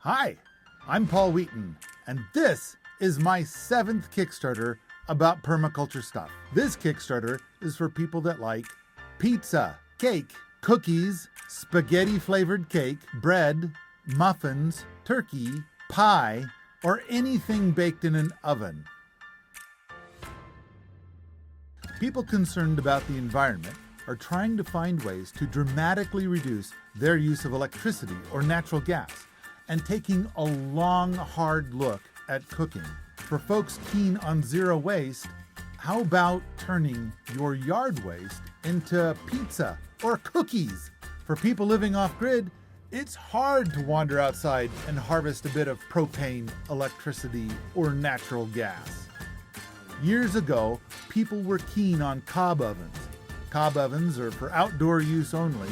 Hi, I'm Paul Wheaton, and this is my 7th Kickstarter about permaculture stuff. This Kickstarter is for people that like pizza, cake, cookies, spaghetti-flavored cake, bread, muffins, turkey, pie, or anything baked in an oven. People concerned about the environment are trying to find ways to dramatically reduce their use of electricity or natural gas, and taking a long, hard look at cooking. For folks keen on zero waste, how about turning your yard waste into pizza or cookies? For people living off-grid, it's hard to wander outside and harvest a bit of propane, electricity, or natural gas. Years ago, people were keen on cob ovens. Cob ovens are for outdoor use only,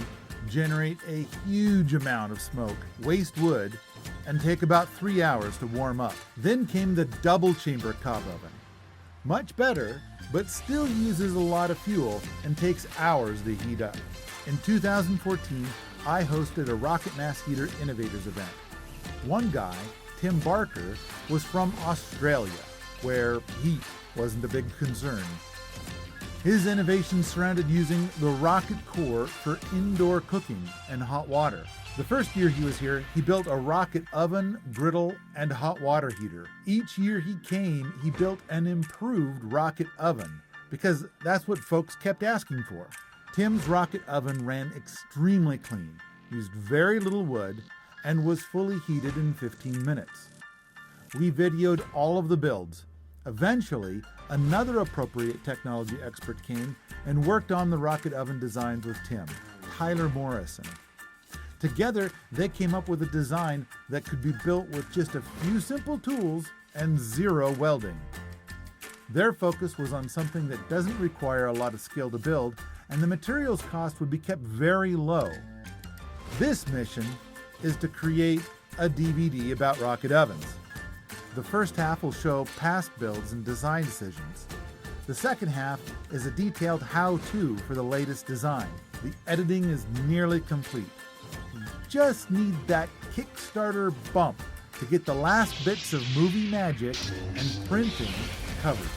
generate a huge amount of smoke, waste wood, and take about 3 hours to warm up. Then came the double chamber cob oven. Much better, but still uses a lot of fuel and takes hours to heat up. In 2014, I hosted a Rocket Mass Heater Innovators event. One guy, Tim Barker, was from Australia, where heat wasn't a big concern. His innovations surrounded using the rocket core for indoor cooking and hot water. The first year he was here, he built a rocket oven, griddle, and hot water heater. Each year he came, he built an improved rocket oven, because that's what folks kept asking for. Tim's rocket oven ran extremely clean, used very little wood, and was fully heated in 15 minutes. We videoed all of the builds. Eventually, another appropriate technology expert came and worked on the rocket oven designs with Tim, Tyler Morrison. Together, they came up with a design that could be built with just a few simple tools and zero welding. Their focus was on something that doesn't require a lot of skill to build, and the materials cost would be kept very low. This mission is to create a DVD about rocket ovens. The first half will show past builds and design decisions. The second half is a detailed how-to for the latest design. The editing is nearly complete. You just need that Kickstarter bump to get the last bits of movie magic and printing covered.